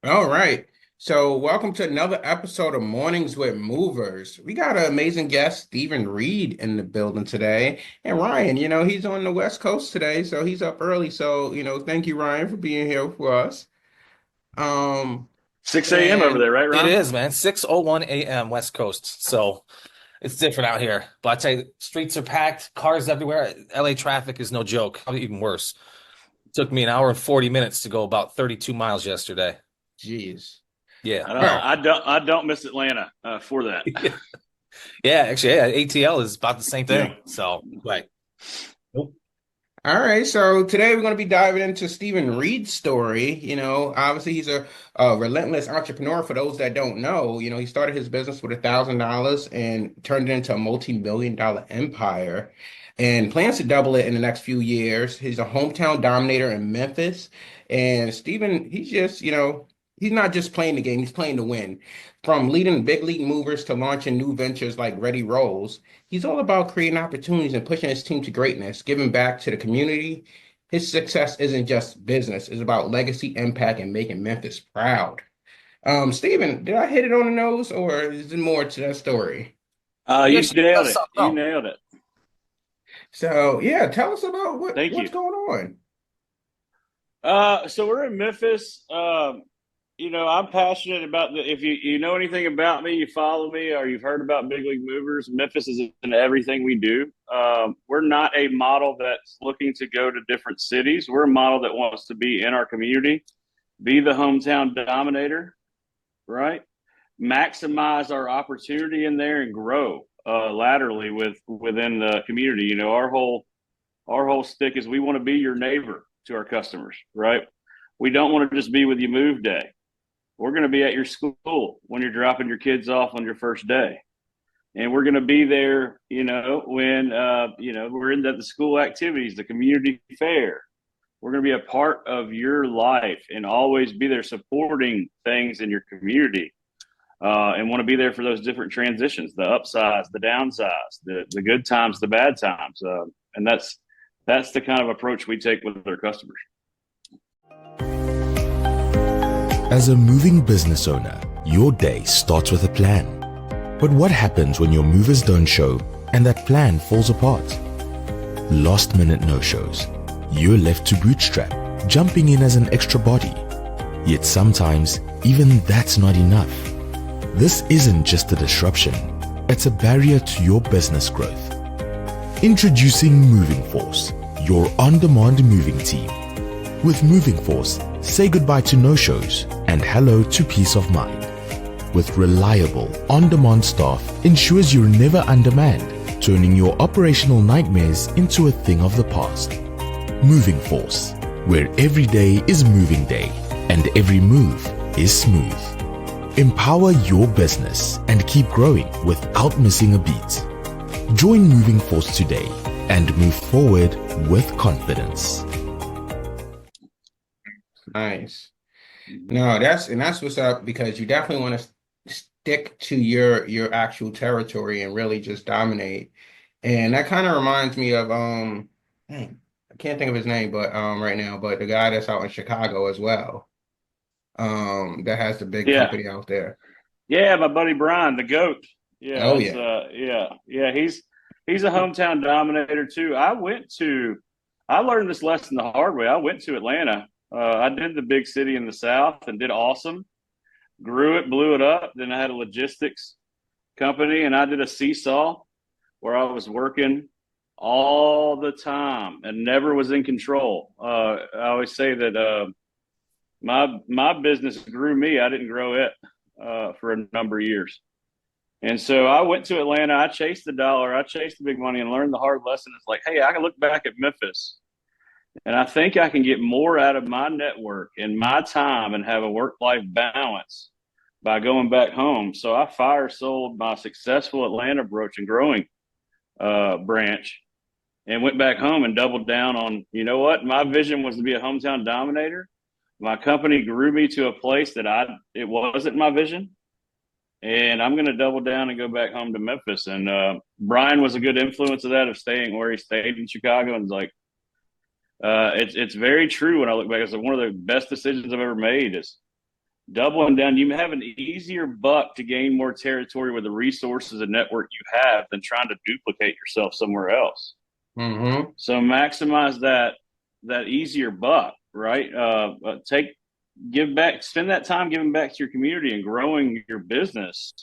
All right. So, welcome to another episode of Mornings with Movers. We got an amazing guest, Stephen Reed, in the building today. And Ryan, he's on the West Coast today, so he's up early. So, thank you, Ryan, for being here for us. Um, 6 a.m. over and there, right, It Ron? is, man. 6:01 a.m. West Coast. So it's different out here. But I tell you, streets are packed, cars everywhere. LA traffic is no joke. Probably even worse. It took me an hour and 40 minutes to go about 32 miles yesterday. geez. Yeah. I All don't, right. I don't miss Atlanta for that. Yeah, actually, yeah, ATL is about the same Yeah. thing. So, right. Nope. All right, so today we're going to be diving into Stephen Reed's story. Obviously he's a relentless entrepreneur. For those that don't know, he started his business with $1,000 and turned it into a multi-million-dollar empire, and plans to double it in the next few years. He's a hometown dominator in Memphis, and Stephen, he's not just playing the game; he's playing to win. From leading big league movers to launching new ventures like Ready Rolls. He's all about creating opportunities and pushing his team to greatness, giving back to the community. His success isn't just business, it's about legacy, impact, and making Memphis proud. Stephen, did I hit it on the nose or is there more to that story? You You actually got nailed it. something You else. nailed it. So yeah, tell us about Thank what's you. going on. So we're in Memphis. I'm passionate about if you know anything about me, you follow me, or you've heard about Big League Movers. Memphis is in everything we do. We're not a model that's looking to go to different cities. We're a model that wants to be in our community, be the hometown dominator, right? Maximize our opportunity in there and grow laterally within the community. Our whole stick is we want to be your neighbor to our customers, right? We don't want to just be with you move day. We're going to be at your school when you're dropping your kids off on your first day. And we're going to be there, when, we're in the school activities, the community fair. We're going to be a part of your life and always be there supporting things in your community, and want to be there for those different transitions, the upsides, the downsides, the good times, the bad times. And that's the kind of approach we take with our customers. As a moving business owner, your day starts with a plan. But what happens when your movers don't show and that plan falls apart? Last minute no-shows. You're left to bootstrap, jumping in as an extra body. Yet sometimes, even that's not enough. This isn't just a disruption, it's a barrier to your business growth. Introducing Moving Force, your on-demand moving team. With Moving Force, say goodbye to no-shows and hello to peace of mind. With reliable, on-demand staff ensures you're never undermanned, turning your operational nightmares into a thing of the past. Moving Force, where every day is moving day and every move is smooth. Empower your business and keep growing without missing a beat. Join Moving Force today and move forward with confidence. Nice. No, that's what's up because you definitely want to stick to your actual territory and really just dominate. And that kind of reminds me of dang, I can't think of his name, but right now, but the guy that's out in Chicago as well, that has the big Yeah. company out there. Yeah. My buddy Brian, the goat. Yeah. Oh That's, yeah. yeah. Yeah. He's a hometown dominator too. I learned this lesson the hard way. I went to Atlanta. I did the big city in the South and did awesome. Grew it, blew it up. Then I had a logistics company and I did a seesaw where I was working all the time and never was in control. I always say that my business grew me. I didn't grow it for a number of years. And so I went to Atlanta. I chased the dollar. I chased the big money and learned the hard lesson. It's like, hey, I can look back at Memphis and I think I can get more out of my network and my time and have a work life balance by going back home. So I fire sold my successful Atlanta broach and growing branch and went back home and doubled down on, you know what? My vision was to be a hometown dominator. My company grew me to a place that it wasn't my vision. And I'm going to double down and go back home to Memphis. And Brian was a good influence of that, of staying where he stayed in Chicago. And it's like, it's very true when I look back. It's like one of the best decisions I've ever made is doubling down. You have an easier buck to gain more territory with the resources and network you have than trying to duplicate yourself somewhere else. Mm-hmm. So maximize that easier buck, right? Give back, spend that time giving back to your community and growing your business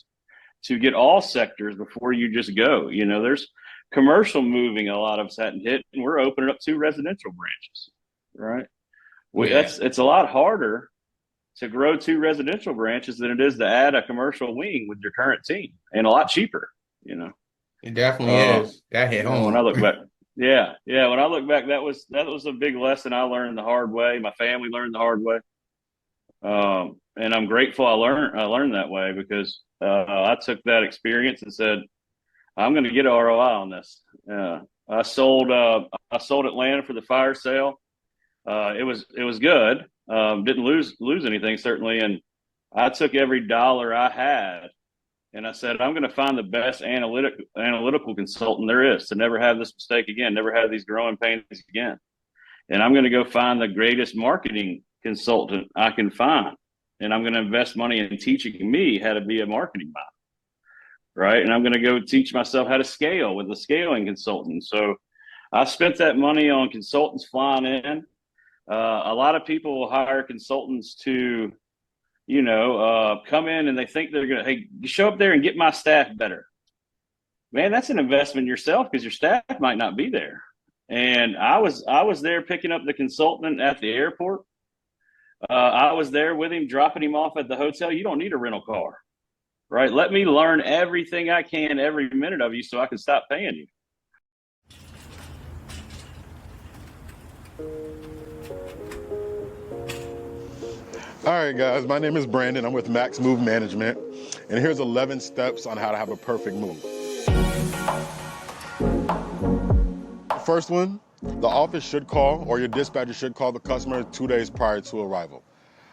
to get all sectors before you just go. There's commercial moving a lot of us hadn't hit, and we're opening up 2 residential branches, right? It's a lot harder to grow 2 residential branches than it is to add a commercial wing with your current team, and a lot cheaper. It definitely is. That hit home. When I look back, yeah. When I look back, that was a big lesson I learned the hard way. My family learned the hard way, and I'm grateful I learned that way, because I took that experience and said, I'm going to get an ROI on this. I sold Atlanta for the fire sale. It was good. Didn't lose anything, certainly. And I took every dollar I had, and I said, I'm going to find the best analytical consultant there is to never have this mistake again, never have these growing pains again. And I'm going to go find the greatest marketing consultant I can find. And I'm going to invest money in teaching me how to be a marketing mind. Right. And I'm going to go teach myself how to scale with a scaling consultant. So I spent that money on consultants flying in. A lot of people will hire consultants to, come in, and they think they're going to, hey, show up there and get my staff better. Man, that's an investment in yourself, because your staff might not be there. And I was there picking up the consultant at the airport. I was there with him, dropping him off at the hotel. You don't need a rental car, right? Let me learn everything I can every minute of you so I can stop paying you. All right, guys, my name is Brandon. I'm with Max Move Management, and here's 11 steps on how to have a perfect move. First one, the office should call, or your dispatcher should call the customer 2 days prior to arrival.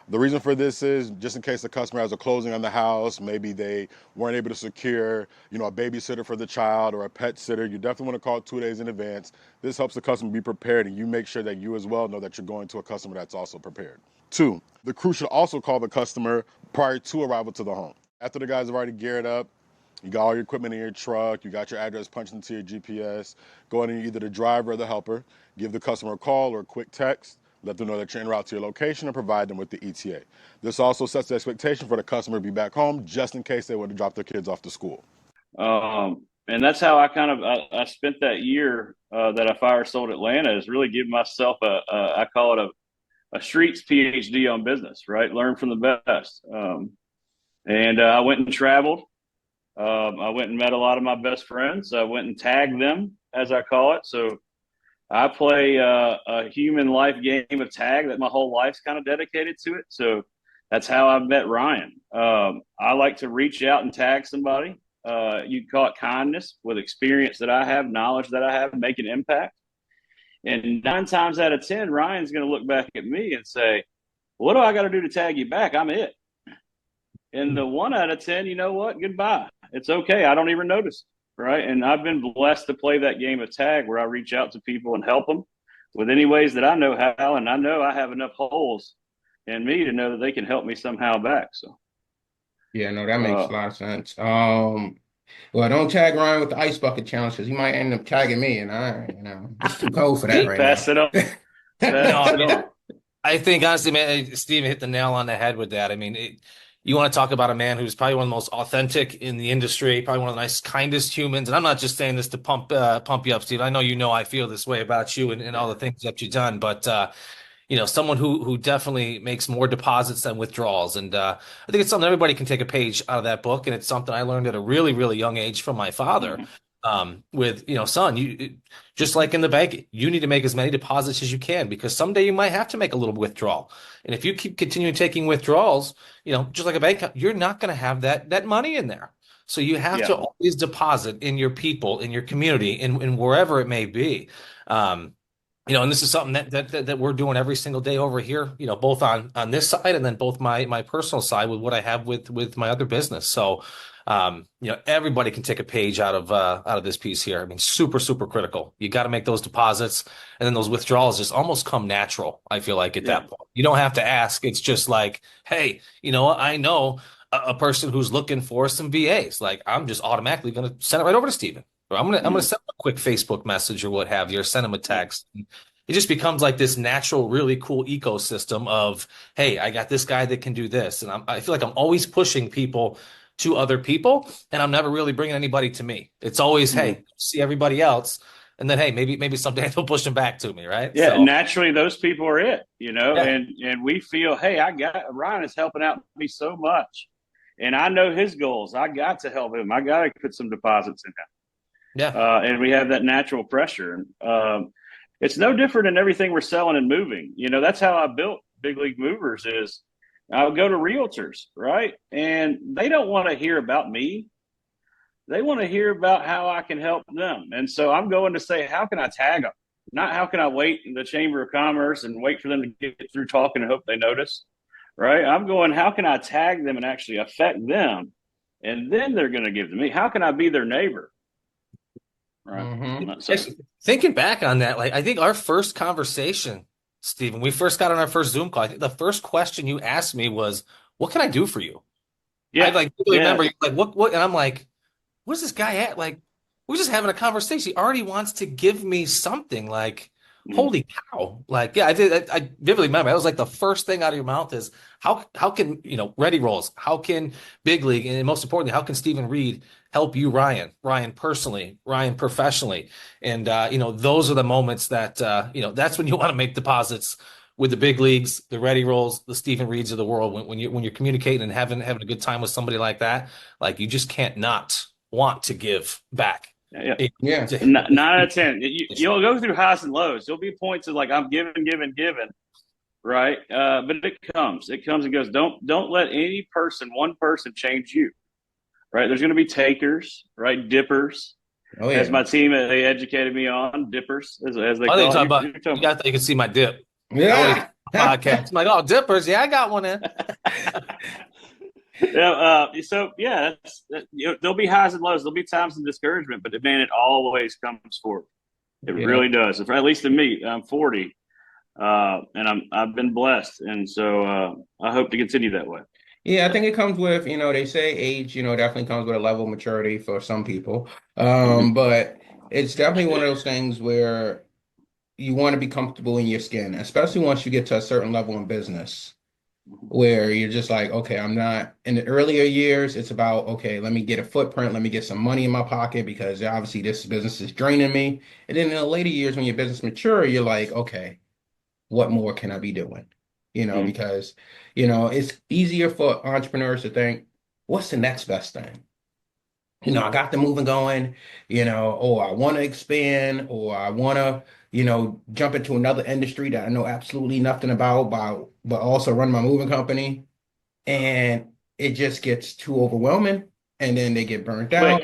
The reason for this is just in case the customer has a closing on the house, maybe they weren't able to secure, a babysitter for the child or a pet sitter. You definitely want to call 2 days in advance. This helps the customer be prepared, and you make sure that you as well know that you're going to a customer that's also prepared. 2, the crew should also call the customer prior to arrival to the home. After the guys have already geared up, you got all your equipment in your truck, you got your address punched into your GPS, go in either the driver or the helper, give the customer a call or a quick text, let them know that you're en route to your location, and provide them with the ETA. This also sets the expectation for the customer to be back home just in case they want to drop their kids off to school. And that's how I spent that year that I fire sold Atlanta, is really give myself I call it a streets PhD on business, right? Learn from the best. And I went and traveled. I went and met a lot of my best friends. I went and tagged them, as I call it. So I play a human life game of tag that my whole life's kind of dedicated to it. So that's how I met Ryan. I like to reach out and tag somebody. You'd call it kindness, with experience that I have, knowledge that I have, make an impact. And 9 times out of 10, Ryan's going to look back at me and say, what do I got to do to tag you back? I'm it. And the 1 out of 10, you know what? Goodbye. It's okay. I don't even notice. Right. And I've been blessed to play that game of tag where I reach out to people and help them with any ways that I know how. And I know I have enough holes in me to know that they can help me somehow back. So, yeah, no, that makes a lot of sense. Well, don't tag Ryan with the ice bucket challenge, because he might end up tagging me, and it's too cold for that right pass now. it on. I think, honestly, man, Steven hit the nail on the head with that. I mean, you want to talk about a man who's probably one of the most authentic in the industry, probably one of the nicest, kindest humans. And I'm not just saying this to pump you up, Steve. I know I feel this way about you and all the things that you've done, but someone who definitely makes more deposits than withdrawals. And I think it's something everybody can take a page out of that book. And it's something I learned at a really, really young age from my father. With, son, you just like in the bank, you need to make as many deposits as you can, because someday you might have to make a little withdrawal. And if you keep continuing taking withdrawals, just like a bank, you're not going to have that money in there. So you have to always deposit in your people, in your community, in wherever it may be. And this is something that we're doing every single day over here, both on this side and then both my personal side with what I have with my other business. So Everybody can take a page out of this piece here. I mean, super, super critical. You got to make those deposits, and then those withdrawals just almost come natural. I feel like at that point, you don't have to ask. It's just like, hey, I know a person who's looking for some VAs. Like, I'm just automatically going to send it right over to Steven. Or I'm gonna send him a quick Facebook message or what have you, or send him a text. It just becomes like this natural, really cool ecosystem of, hey, I got this guy that can do this, and I feel like I'm always pushing people to other people, and I'm never really bringing anybody to me. It's always, hey, see everybody else, and then hey, maybe someday they'll push them back to me, right? Yeah, So, naturally those people are it, yeah. and we feel, hey, Ryan is helping out me so much, and I know his goals. I got to help him. I got to put some deposits in him. Yeah. And we have that natural pressure. It's no different in everything we're selling and moving. That's how I built Big League Movers is I'll go to realtors, right? And they don't want to hear about me. They want to hear about how I can help them. And so I'm going to say, how can I tag them? Not how can I wait in the Chamber of Commerce and wait for them to get through talking and hope they notice, right? I'm going, how can I tag them and actually affect them? And then they're going to give to me. How can I be their neighbor? Right. So, thinking back on that, like I think our first conversation, Stephen, we first got on our first Zoom call. I think the first question you asked me was, "What can I do for you?" yeah, I really remember you like, "What?" And I'm like, "Where's this guy at?" Like, we're just having a conversation. He already wants to give me something. Like, holy cow! Like, yeah, I did. I vividly remember. That was like the first thing out of your mouth is how can Ready Rolls? How can Big League, and most importantly, how can Stephen Reed help you, Ryan personally, Ryan professionally? And those are the moments that that's when you want to make deposits with the big leagues, the Ready Rolls, the Stephen Reeds of the world. When you're communicating and having a good time with somebody like that, like you just can't not want to give back. Yeah. 9 out of 10. You'll go through highs and lows. There'll be points of like I'm giving, right? But it comes and goes. Don't let one person change you, right? There's going to be takers, right? Dippers. Oh, yeah. As my team, they educated me on dippers, as they call it. You can see my dip. Yeah. Podcast. I'm like, oh, dippers. Yeah, I got one in. There'll be highs and lows. There'll be times of discouragement, but man, it always comes forward. It really does. At least to me, I'm 40, and I've been blessed, and so I hope to continue that way. Yeah, I think it comes with, they say age, definitely comes with a level of maturity for some people. But it's definitely one of those things where you want to be comfortable in your skin, especially once you get to a certain level in business, where you're just like, okay, I'm not in the earlier years. It's about, okay, let me get a footprint. Let me get some money in my pocket because obviously this business is draining me. And then in the later years, when your business mature, you're like, okay, what more can I be doing? Because, it's easier for entrepreneurs to think, what's the next best thing? I got the moving going, or I want to expand, or I want to, jump into another industry that I know absolutely nothing about, but also run my moving company. And it just gets too overwhelming. And then they get burnt out.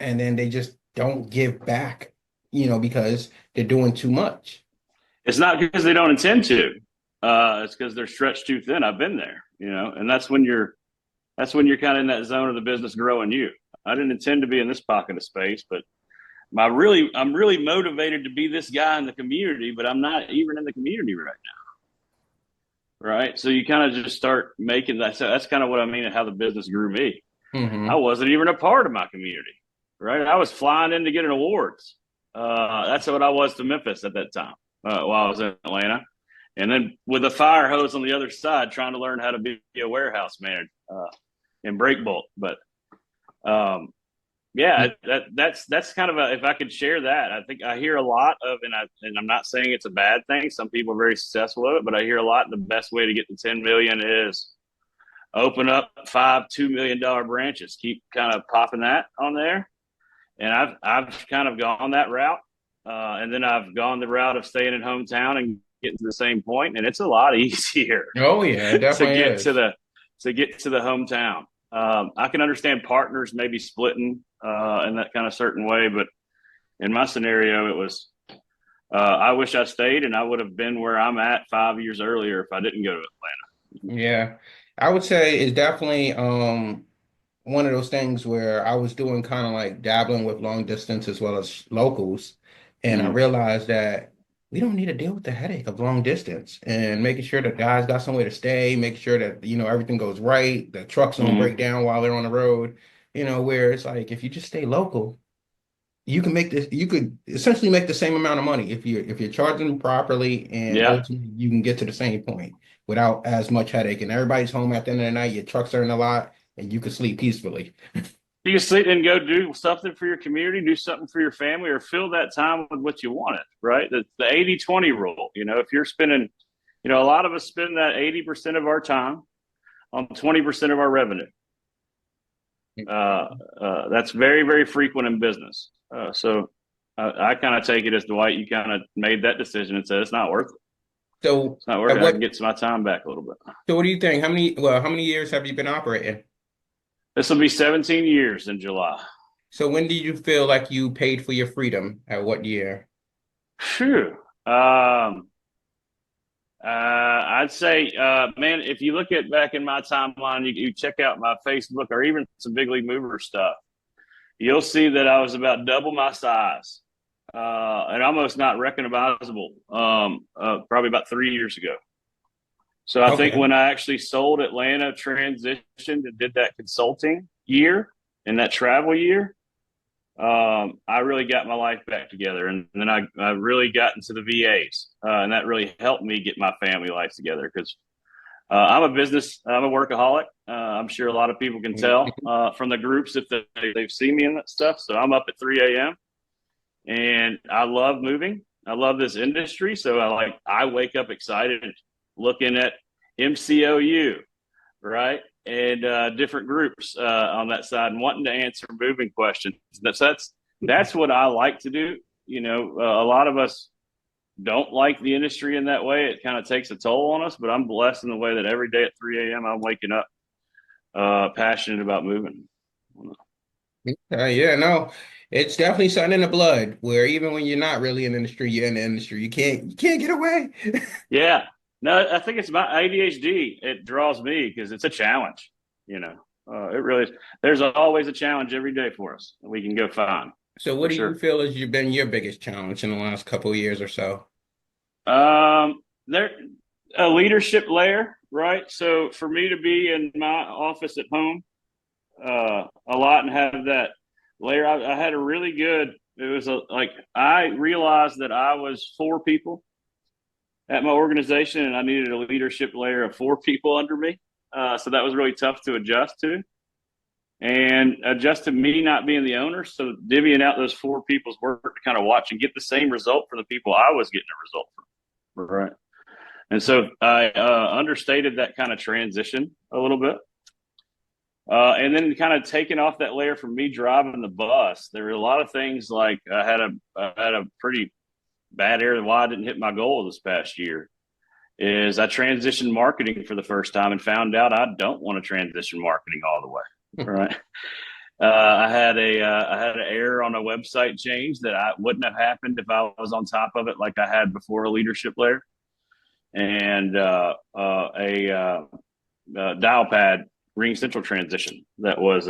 And then they just don't give back, because they're doing too much. It's not because they don't intend to. It's because they're stretched too thin. I've been there, and that's when you're kind of in that zone of the business growing you. I didn't intend to be in this pocket of space, but I'm really motivated to be this guy in the community, but I'm not even in the community right now. Right. So you kind of just start making that. So that's kind of what I mean and how the business grew me. I wasn't even a part of my community. Right. I was flying in to get an awards. That's what I was to Memphis at that time while I was in Atlanta. And then with a fire hose on the other side, trying to learn how to be a warehouse manager and brake bolt. But that's kind of if I could share that, I think I hear a lot of, and I'm not saying it's a bad thing. Some people are very successful at it, but I hear a lot. The best way to get to 10 million is open up 5 $2 million branches. Keep kind of popping that on there. And I've kind of gone that route. And then I've gone the route of staying in hometown and getting to the same point, and it's a lot easier. Oh yeah, it definitely to get to the hometown. I can understand partners maybe splitting in that kind of certain way, but in my scenario, it was I wish I stayed, and I would have been where I'm at 5 years earlier if I didn't go to Atlanta. Yeah, I would say it's definitely one of those things where I was doing kind of like dabbling with long distance as well as locals. And I Mm-hmm. realized that we don't need to deal with the headache of long distance and making sure that guys got somewhere to stay, making sure that, everything goes right, the trucks don't Mm-hmm. break down while they're on the road, where it's like if you just stay local, you could essentially make the same amount of money if you're charging properly, and Yeah. ultimately you can get to the same point without as much headache. And everybody's home at the end of the night, your trucks are in the lot, and you can sleep peacefully. You can sit and go do something for your community, do something for your family, or fill that time with what you wanted, right? The 80-20 rule. If you're spending, a lot of us spend that 80% of our time on 20% of our revenue. That's very, very frequent in business. So I kind of take it as Dwight, you kind of made that decision and said, it's not worth it. So It's not worth at it. I what can get my time back a little bit. so what do you think? How many years have you been operating? This will be 17 years in July. So when did you feel like you paid for your freedom? At what year? Phew. I'd say, man, if you look at back in my timeline, you check out my Facebook or even some big league mover stuff, you'll see that I was about double my size and almost not recognizable probably about 3 years ago. So I think Okay. when I actually sold Atlanta, transitioned and did that consulting year and that travel year, I really got my life back together. And then I really got into the VAs. And that really helped me get my family life together because I'm a workaholic. I'm sure a lot of people can tell from the groups if they've seen me in that stuff. So I'm up at 3 a.m. and I love moving. I love this industry. So I wake up excited looking at MCOU, right? And different groups on that side and wanting to answer moving questions. That's what I like to do. A lot of us don't like the industry in that way. It kind of takes a toll on us, but I'm blessed in the way that every day at 3 a.m. I'm waking up passionate about moving. Yeah, no, it's definitely something in the blood where even when you're not really in the industry, you're in the industry. You can't get away. Yeah. No, I think it's my ADHD. It draws me because it's a challenge. It really is. There's always a challenge every day for us that we can go find So what for do you sure. feel has been your biggest challenge in the last couple of years or so? There a leadership layer, right? So for me to be in my office at home a lot and have that layer, I had a really good. It was I realized that I was four people at my organization, and I needed a leadership layer of four people under me. So that was really tough to adjust to, and adjust to me not being the owner. So divvying out those four people's work to kind of watch and get the same result for the people I was getting a result from. Right. And so I understated that kind of transition a little bit. And then kind of taking off that layer from me driving the bus, there were a lot of things like I had a pretty bad area why I didn't hit my goal this past year is I transitioned marketing for the first time and found out I don't want to transition marketing all the way. Right. I had an error on a website change that I wouldn't have happened if I was on top of it like I had before a leadership layer, and a dial pad ring central transition that was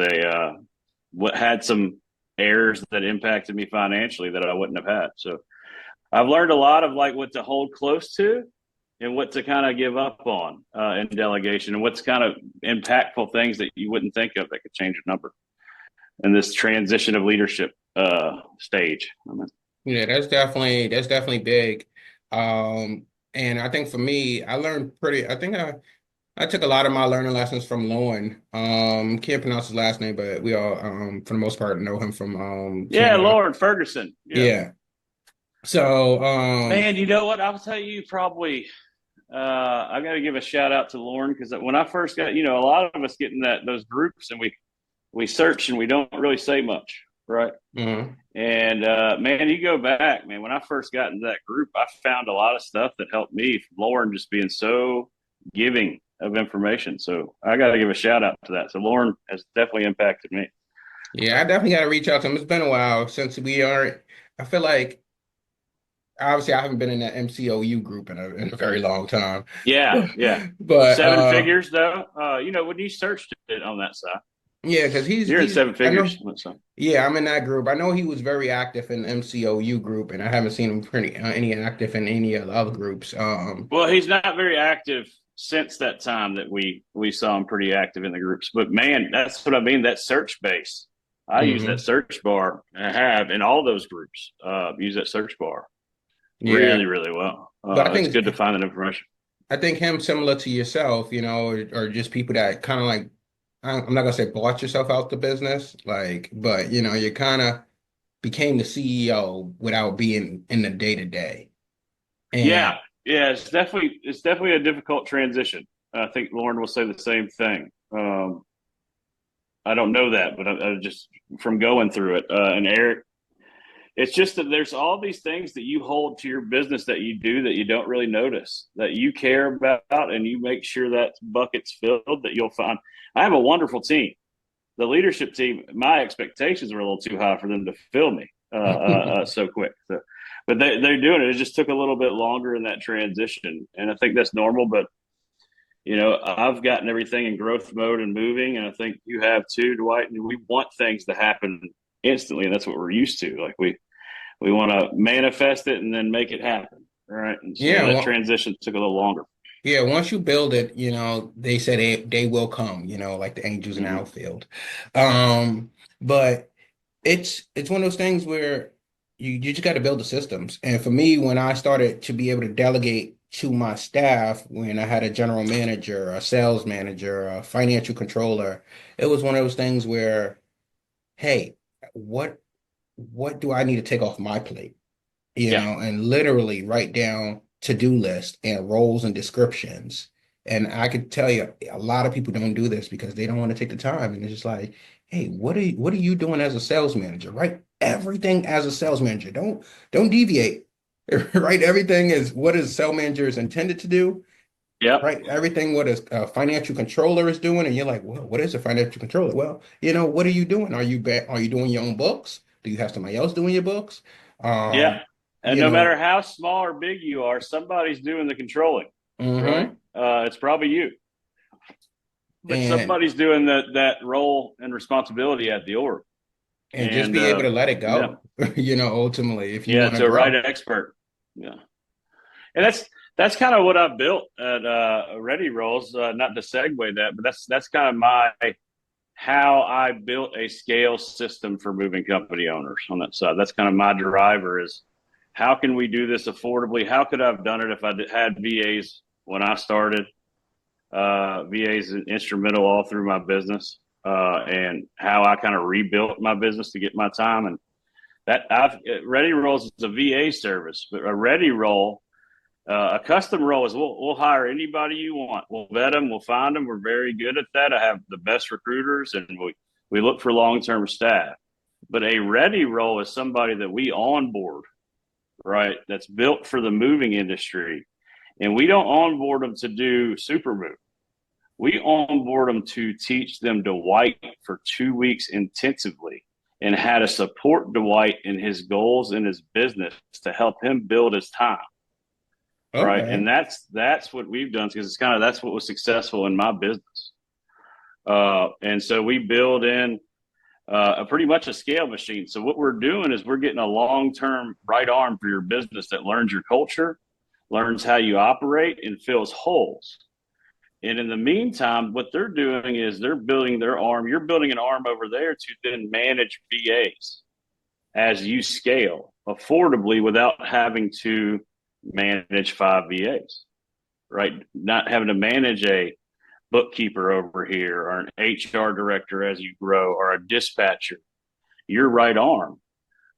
what had some errors that impacted me financially that I wouldn't have had. So I've learned a lot of what to hold close to and what to kind of give up on in delegation, and what's kind of impactful things that you wouldn't think of that could change a number in this transition of leadership stage. Yeah, that's definitely big. And I think for me, I think I took a lot of my learning lessons from Lauren. Can't pronounce his last name, but we all, for the most part, know him from Yeah, Canada. Lauren Ferguson. Yeah. Yeah. So, Man, you know what? I'll tell you probably I got to give a shout out to Lauren because when I first got, a lot of us get in those groups and we search and we don't really say much, right? mhm. And man, you go back, man. When I first got into that group, I found a lot of stuff that helped me. From Lauren just being so giving of information, so I got to give a shout out to that. So Lauren has definitely impacted me. Yeah, I definitely got to reach out to him. It's been a while since we are. I feel like obviously I haven't been in that MCOU group in a very long time. Yeah, yeah. But Seven figures though. When you searched it on that side. Yeah, because You're in seven I know. figures. So. Yeah, I'm in that group. I know he was very active in the MCOU group, and I haven't seen him pretty any active in any of the other groups. Well, he's not very active since that time that we saw him pretty active in the groups. But man, that's what I mean. That search base. I use that hmm search bar. I have in all those groups. Use that search bar Yeah, really, really well. but It's good to find that information. I think him similar to yourself, or just people that kind of like, I'm not gonna say bought yourself out the business, like, but you kind of became the CEO without being in the day to day. And Yeah, yeah, it's definitely a difficult transition. I think Lauren will say the same thing. I don't know that, but I just from going through it. And Eric, it's just that there's all these things that you hold to your business that you do that you don't really notice that you care about, and you make sure that bucket's filled. That you'll find. I have a wonderful team. The leadership team. My expectations were a little too high for them to fill me so quick. So, but they're doing it. It just took a little bit longer in that transition, and I think that's normal. But I've gotten everything in growth mode and moving, and I think you have too, Dwight. And we want things to happen instantly, and that's what we're used to. Like we want to manifest it and then make it happen, right? And so yeah, that well, transition took a little longer. yeah, once you build it, they said they will come, like the angels in the Hmm. outfield. But it's one of those things where you just got to build the systems. And for me, when I started to be able to delegate to my staff, when I had a general manager, a sales manager, a financial controller, it was one of those things where, hey, what what do I need to take off my plate? Yeah, And literally write down to-do list and roles and descriptions. And I could tell you a lot of people don't do this because they don't want to take the time. And it's just like, hey, what are you doing as a sales manager? Write everything as a sales manager. Don't deviate. Write everything as what is sales manager is intended to do. yep, Right, everything what a financial controller is doing, and you're like, well, what is a financial controller? Well, what are you doing? Are you doing your own books? Do you have somebody else doing your books? yeah. Um, And you no matter know, how small or big you are, somebody's doing the controlling, right? hmm It's probably you, but and somebody's doing that role and responsibility at the org. just And be able to let it yeah, go, ultimately, if you yeah, want to to a right grow. expert. Yeah. And that's kind of what I built at Ready Rolls. Not to segue that, but that's kind of my how I built a scale system for moving company owners on that side. That's kind of my driver is how can we do this affordably? How could I have done it if I had VAs when I started? VAs instrumental all through my business, and how I kind of rebuilt my business to get my time. And that Ready Rolls is a VA service, but a Ready Roll a custom role is we'll hire anybody you want. We'll vet them. We'll find them. We're very good at that. I have the best recruiters, and we look for long term staff. But a ready role is somebody that we onboard, right? That's built for the moving industry, and we don't onboard them to do super move. We onboard them to teach them Dwight for 2 weeks intensively and how to support Dwight in his goals in his business to help him build his time, right? And Okay. that's what we've done because it's kind of that's what was successful in my business. And so we build in a pretty much a scale machine. So what we're doing is we're getting a long-term right arm for your business that learns your culture, learns how you operate, and fills holes. And in the meantime, what they're doing is they're building their arm. You're building an arm over there to then manage VAs as you scale affordably without having to manage 5 VAs, right? Not having to manage a bookkeeper over here or an HR director as you grow or a dispatcher. Your right arm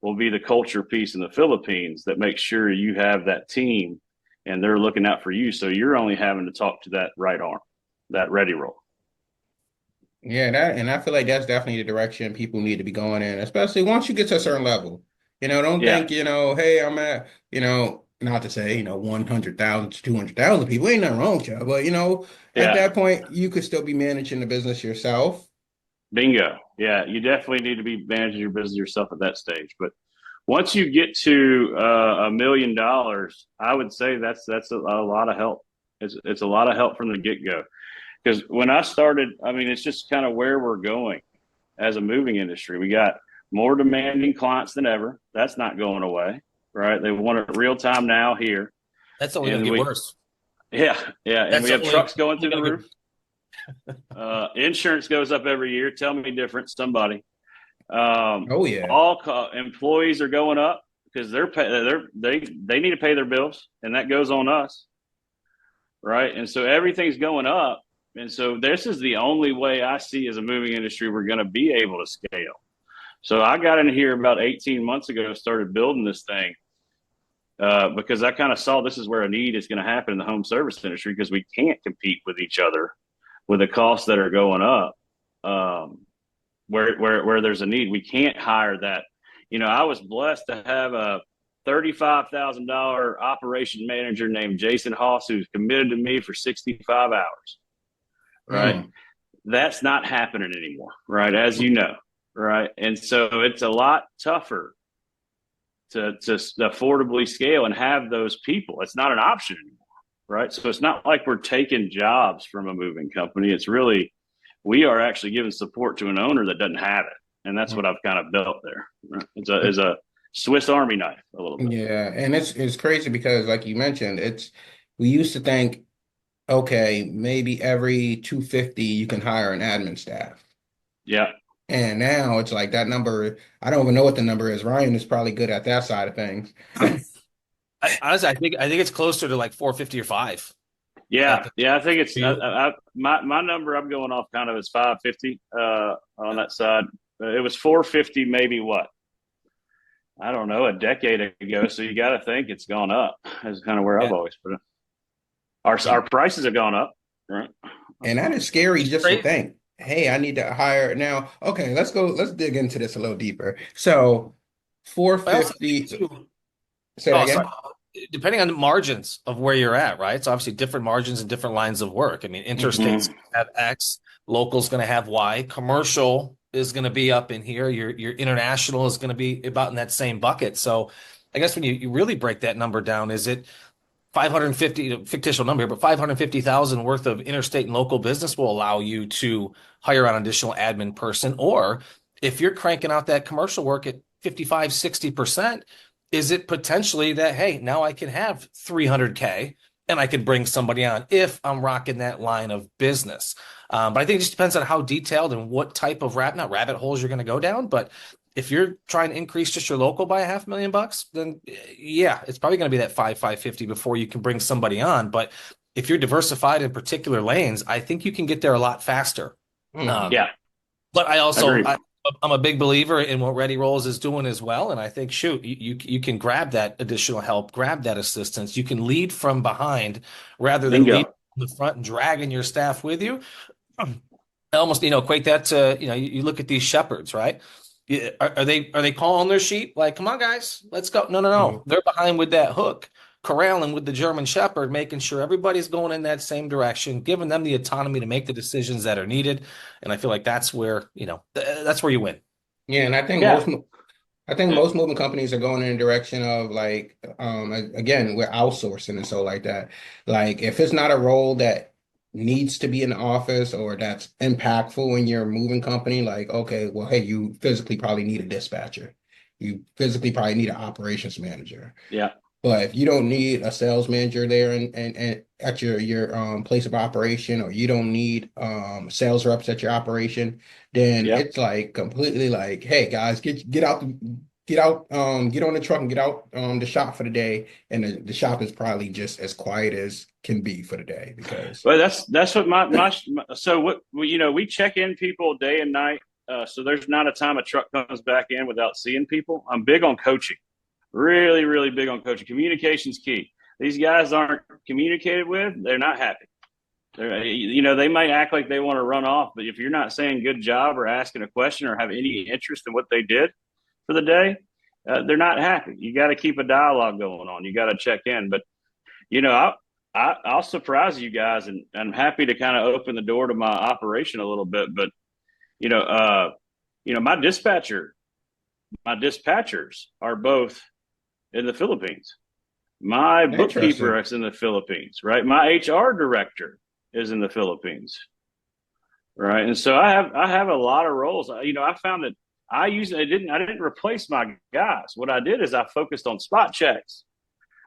will be the culture piece in the Philippines that makes sure you have that team and they're looking out for you. So you're only having to talk to that right arm, that ready role. Yeah, and I feel like that's definitely the direction people need to be going in, especially once you get to a certain level. Don't Yeah. think, hey, I'm at, not to say, 100,000 to 200,000 people, ain't nothing wrong with you, but at Yeah. that point, you could still be managing the business yourself. Bingo. Yeah. You definitely need to be managing your business yourself at that stage. But once you get to $1 million, I would say that's a lot of help. It's a lot of help from the get go. Because when I started, I mean, it's just kind of where we're going. as a moving industry. We got more demanding clients than ever. That's not going away, right? They want it real time now here. That's only going to get worse. Yeah. And That's we have only, trucks going through the roof. Insurance goes up every year. Tell me different, somebody. Oh yeah. All employees are going up because they need to pay their bills, and that goes on us, right? And so everything's going up, and so this is the only way I see as a moving industry we're going to be able to scale. So I got in here about 18 months ago, started building this thing because I kind of saw this is where a need is going to happen in the home service industry because we can't compete with each other with the costs that are going up. Where there's a need, we can't hire that. I was blessed to have a $35,000 operation manager named Jason Haas who's committed to me for 65 hours. Right, that's not happening anymore. Right, as you know. Right, and so it's a lot tougher to affordably scale and have those people. It's not an option anymore. Right, so it's not like we're taking jobs from a moving company. It's really we are actually giving support to an owner that doesn't have it. And that's what I've kind of built there. Right? It's a Swiss Army knife a little bit. Yeah. And it's crazy because like you mentioned, we used to think, okay, maybe every 250 you can hire an admin staff. Yeah. And now it's like that number, I don't even know what the number is. Ryan is probably good at that side of things. Honestly, I think it's closer to like 450 or 5. Yeah, I think it's my number. I'm going off kind of is 550 on that side. It was 450, maybe what? I don't know, a decade ago. So you got to think it's gone up. That's kind of where I've always put it. Our prices have gone up, right? And that is scary just to think. Hey, I need to hire now. Okay, let's dig into this a little deeper. So 450. Say that again. Sorry. Depending on the margins of where you're at, right? So obviously different margins and different lines of work. I mean, interstate's have X, local's going to have Y, commercial is going to be up in here. Your international is going to be about in that same bucket. So I guess when you really break that number down, is it 550, fictitious number here, but 550,000 worth of interstate and local business will allow you to hire an additional admin person. Or if you're cranking out that commercial work at 55, 60%, is it potentially that, hey, now I can have 300K and I can bring somebody on if I'm rocking that line of business. But I think it just depends on how detailed and what type of not rabbit holes you're going to go down. But if you're trying to increase just your local by $500,000, then yeah, it's probably going to be that 550 before you can bring somebody on. But if you're diversified in particular lanes, I think you can get there a lot faster. Yeah. But I'm a big believer in what Ready Rolls is doing as well. And I think, shoot, you can grab that additional help, grab that assistance. You can lead from behind rather than lead from the front and dragging your staff with you. I almost, equate that to, you look at these shepherds, right? Are they calling their sheep? Like, come on, guys, let's go. No. They're behind with that hook, corralling with the German shepherd, making sure everybody's going in that same direction, giving them the autonomy to make the decisions that are needed. And I feel like that's where, that's where you win. Yeah. And I think most moving companies are going in a direction of like, again, we're outsourcing and so like that. Like if it's not a role that needs to be in the office or that's impactful in your moving company, like, okay, well, hey, you physically probably need a dispatcher. You physically probably need an operations manager. Yeah. But if you don't need a sales manager there and at your place of operation, or you don't need sales reps at your operation, then it's like completely like, hey guys, get on the truck and get out the shop for the day, and the shop is probably just as quiet as can be for the day because. Well, that's what my so what we check in people day and night. So there's not a time a truck comes back in without seeing people. I'm big on coaching. Really, really big on coaching. Communication's key. These guys aren't communicated with, they're not happy. They might act like they want to run off, but if you're not saying good job or asking a question or have any interest in what they did for the day, they're not happy. You got to keep a dialogue going on. You got to check in. But, I'll surprise you guys, and I'm happy to kind of open the door to my operation a little bit. But, my dispatchers are both in the Philippines. My bookkeeper is in the Philippines, right? My HR director is in the Philippines, right? And so I have a lot of roles. You know, I found that I didn't replace my guys. What I did is I focused on spot checks.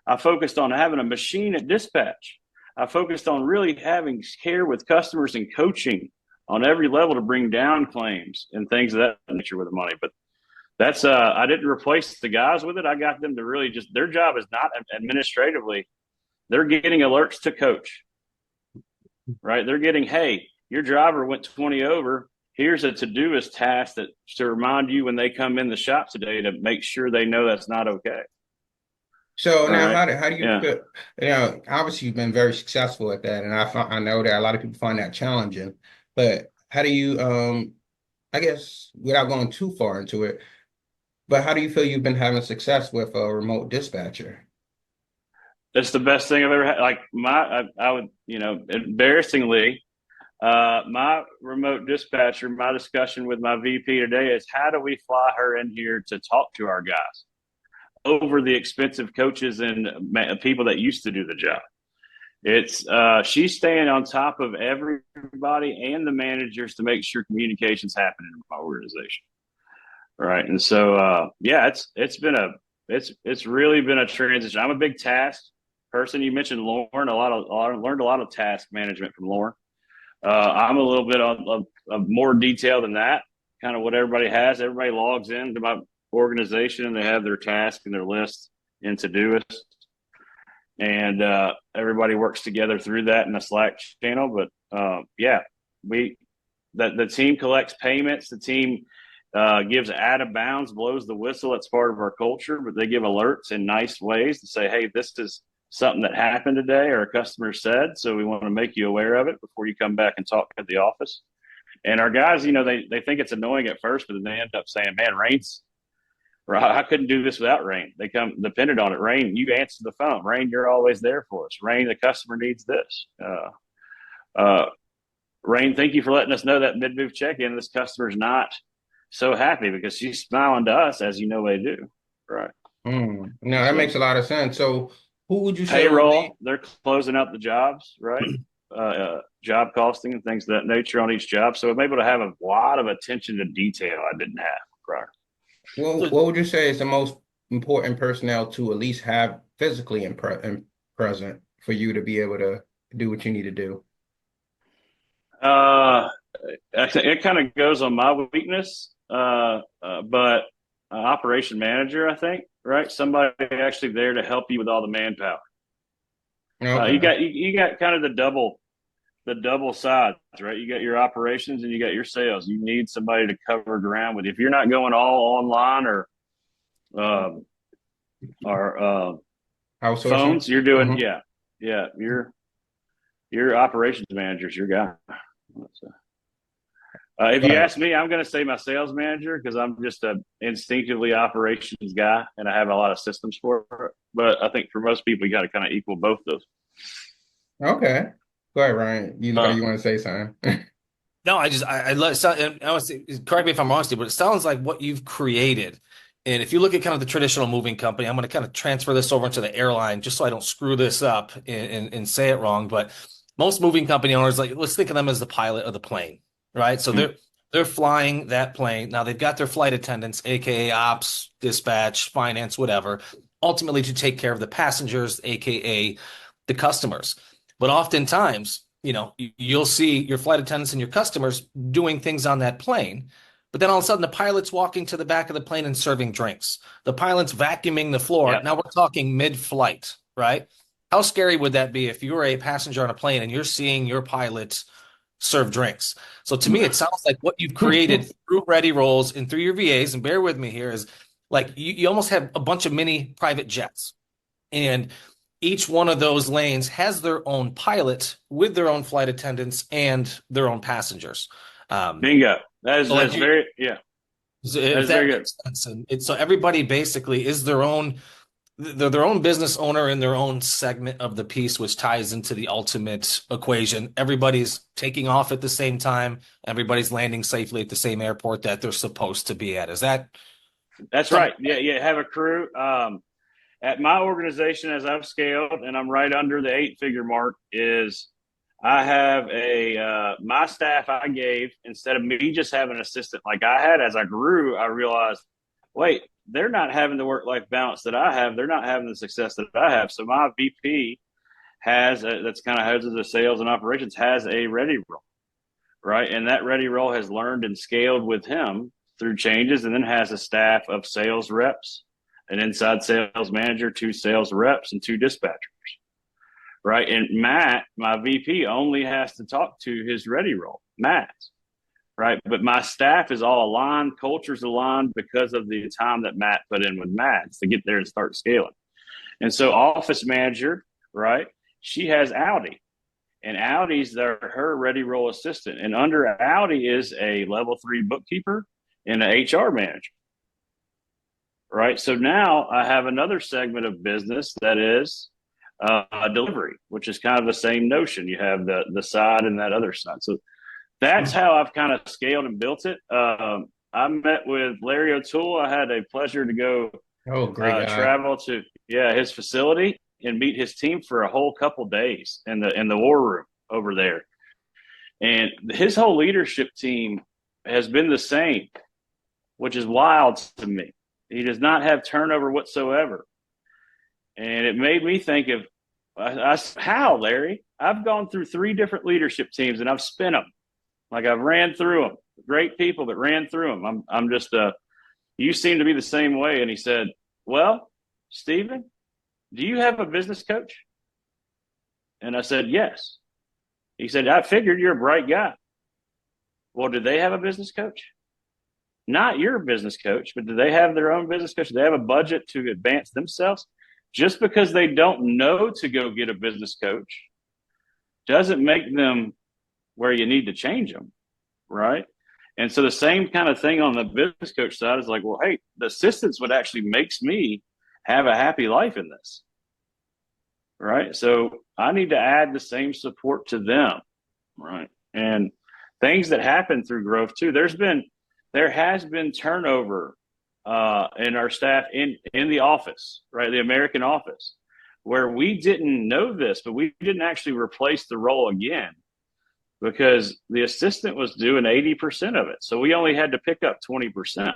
I focused on having a machine at dispatch. I focused on really having care with customers and coaching on every level to bring down claims and things of that nature with the money. But that's I didn't replace the guys with it. I got them to really just their job is not administratively. They're getting alerts to coach, right? They're getting, hey, your driver went 20 over. Here's a to-doist task that to remind you when they come in the shop today to make sure they know that's not okay. So All now, right. how do you Yeah. feel? You know, obviously you've been very successful at that, and I know that a lot of people find that challenging. But how do you, I guess, without going too far into it, but how do you feel you've been having success with a remote dispatcher? It's the best thing I've ever had. Like I would, you know, embarrassingly, my remote dispatcher, my discussion with my VP today is how do we fly her in here to talk to our guys over the expensive coaches and people that used to do the job. It's she's staying on top of everybody and the managers to make sure communications happen in my organization. Right. And so yeah, it's really been a transition. I'm a big task person. You mentioned Lauren, I learned a lot of task management from Lauren. I'm a little bit of more detail than that, kind of what everybody has. Everybody logs into my organization and they have their task and their list in Todoist. And everybody works together through that in a Slack channel. But yeah, the team collects payments. The team gives out of bounds, blows the whistle. It's part of our culture, but they give alerts in nice ways to say, hey, this is something that happened today or a customer said, so we want to make you aware of it before you come back and talk at the office. And our guys, you know, they think it's annoying at first, but then they end up saying, man, Rain's right. I couldn't do this without Rain. They come depended on it. Rain, you answer the phone. Rain, you're always there for us. Rain, the customer needs this. Rain, thank you for letting us know that mid-move check-in. This customer's not so happy because she's smiling to us, as you know they do. Right. No, that So makes a lot of sense. So who would you say would payroll, be? they're closing out the jobs, right? Job costing and things of that nature on each job. So I'm able to have a lot of attention to detail I didn't have prior. What would you say is the most important personnel to at least have physically in present for you to be able to do what you need to do? It kind of goes on my weakness, but operation manager, I think, right? Somebody actually there to help you with all the manpower. Okay. You got kind of the double sides, right? You got your operations and you got your sales. You need somebody to cover ground with you. If you're not going all online or Outsourcing. phones, you're doing Mhm. yeah. Your operations manager's your guy. If you Right. ask me, I'm going to say my sales manager because I'm just a instinctively operations guy and I have a lot of systems for it. But I think for most people, you got to kind of equal both those. Okay. Go ahead, Ryan. You look like you want to say something. No, I love. And I was, correct me if I'm wrong, Steve, but it sounds like what you've created. And if you look at kind of the traditional moving company, I'm going to kind of transfer this over into the airline just so I don't screw this up and say it wrong. But most moving company owners, like let's think of them as the pilot of the plane, right? So they're flying that plane. Now they've got their flight attendants, aka ops, dispatch, finance, whatever, ultimately to take care of the passengers, aka the customers. But oftentimes, you know, you'll see your flight attendants and your customers doing things on that plane. But then all of a sudden, the pilot's walking to the back of the plane and serving drinks. The pilot's vacuuming the floor. Yeah. Now we're talking mid-flight, right? How scary would that be if you were a passenger on a plane and you're seeing your pilot serve drinks? So to me, it sounds like what you've created through Ready Rolls and through your VAs, and bear with me here, is like you almost have a bunch of mini private jets. And each one of those lanes has their own pilot with their own flight attendants and their own passengers. Bingo. That's like very, yeah. If that makes sense. And so everybody basically is their own business owner in their own segment of the piece, which ties into the ultimate equation. Everybody's taking off at the same time. Everybody's landing safely at the same airport that they're supposed to be at. Is that? That's right. Yeah. Have a crew. At my organization, as I've scaled, and I'm right under the 8-figure mark, is I have my staff I gave, instead of me just having an assistant like I had, as I grew, I realized, wait, they're not having the work-life balance that I have. They're not having the success that I have. So my VP that's kind of houses the sales and operations, has a ready role, right? And that ready role has learned and scaled with him through changes, and then has a staff of sales reps, an inside sales manager, 2 sales reps, and 2 dispatchers, right? And Matt, my VP, only has to talk to his ready role, Matt, right? But my staff is all aligned, culture's aligned because of the time that Matt put in with Matt to get there and start scaling. And so office manager, right? She has Audi, and Audi's her ready role assistant. And under Audi is a level 3 bookkeeper and an HR manager, right? So now I have another segment of business that is delivery, which is kind of the same notion. You have the side and that other side. So that's how I've kind of scaled and built it. I met with Larry O'Toole. I had a pleasure to go Oh, great guy. travel to his facility and meet his team for a whole couple days in the war room over there. And his whole leadership team has been the same, which is wild to me. He does not have turnover whatsoever. And it made me think of, how, Larry? I've gone through 3 different leadership teams, and I've spent them. Like, I've ran through them. Great people, but ran through them. I'm just, you seem to be the same way. And he said, well, Stephen, do you have a business coach? And I said, yes. He said, I figured you're a bright guy. Well, do they have a business coach? Not your business coach, but do they have their own business coach? Do they have a budget to advance themselves? Just because they don't know to go get a business coach doesn't make them where you need to change them, right? And so the same kind of thing on the business coach side is like, well, hey, the assistants would actually makes me have a happy life in this, right? So I need to add the same support to them, right? And things that happen through growth too. There has been turnover in our staff in the office, right? The American office, where we didn't know this, but we didn't actually replace the role again because the assistant was doing 80% of it. So we only had to pick up 20%.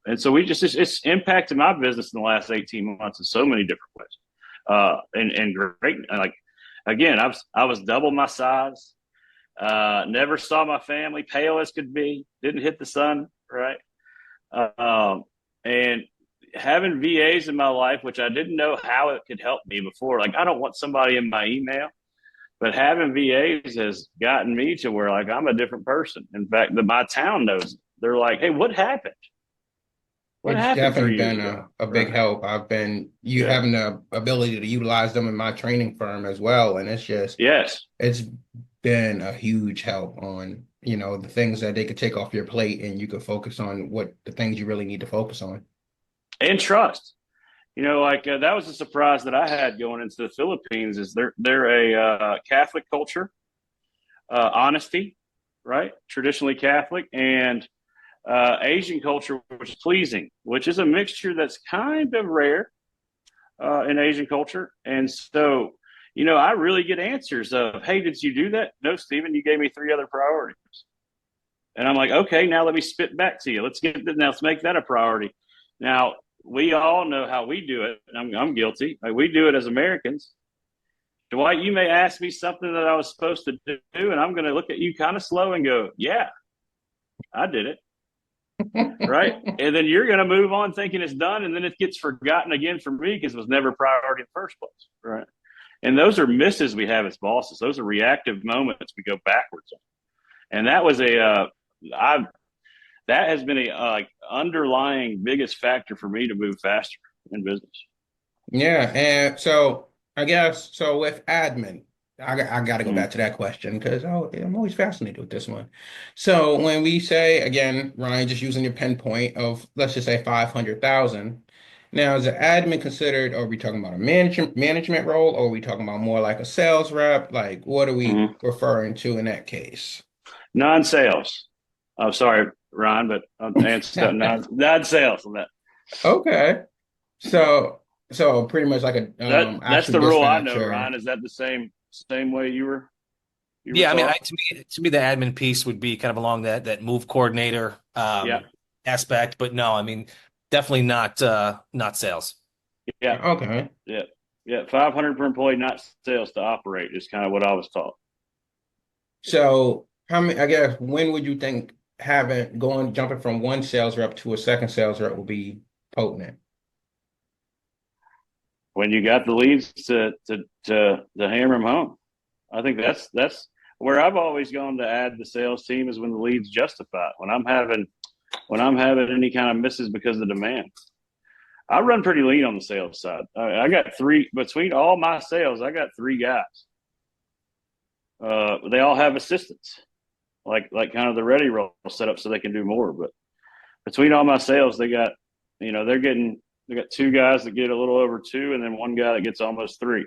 And so it's impacted my business in the last 18 months in so many different ways. And great, like, again, I was double my size, never saw my family, pale as could be, didn't hit the sun, right? And having VAs in my life, which I didn't know how it could help me before. Like, I don't want somebody in my email, but having VAs has gotten me to where, like, I'm a different person. In fact, my town knows it. They're like, hey, what happened? What It's happened 3 definitely years been ago? a big help. Having the ability to utilize them in my training firm as well. And Yes. it's been a huge help on, the things that they could take off your plate and you could focus on the things you really need to focus on. And trust. That was a surprise that I had going into the Philippines. Is they're a Catholic culture, honesty, right? Traditionally Catholic, and Asian culture, which is pleasing, which is a mixture that's kind of rare in Asian culture. And so, I really get answers of, hey, did you do that? No, Stephen, you gave me 3 other priorities. And I'm like, okay, now let me spit back to you. Let's make that a priority. Now, we all know how we do it. I'm guilty. Like, we do it as Americans. Dwight, you may ask me something that I was supposed to do, and I'm going to look at you kind of slow and go, yeah, I did it. Right? And then you're going to move on thinking it's done, and then it gets forgotten again for me because it was never a priority in the first place. Right? And those are misses we have as bosses. Those are reactive moments we go backwards on. And that was that has been a underlying biggest factor for me to move faster in business. Yeah, and so I guess with admin, I got to go back to that question because I'm always fascinated with this one. So when we say, again, Ryan, just using your pinpoint of, let's just say 500,000. Now, is an admin considered? Are we talking about a management role, or are we talking about more like a sales rep? Like, what are we referring to in that case? Non-sales. I'm sorry, Ryan, but I'm answering non-sales on that. Okay, so pretty much like a that's the rule I know, Ryan. Is that the same same way you were Yeah, I mean, taught? to me, the admin piece would be kind of along that move coordinator Yeah, aspect, but no, I mean, definitely not sales. yeah, Okay. yeah, yeah. 500 per employee, not sales to operate is kind of what I was taught. So how many, I guess, when would you think jumping from one sales rep to a second sales rep will be potent? When you got the leads to hammer them home. I think that's where I've always gone to add the sales team is when the leads justify it. When I'm having any kind of misses because of demand. I run pretty lean on the sales side. I got three between all my sales. I got three guys. They all have assistants, like kind of the ready roll set up so they can do more. But between all my sales, they got, they got two guys that get a little over two, and then one guy that gets almost three.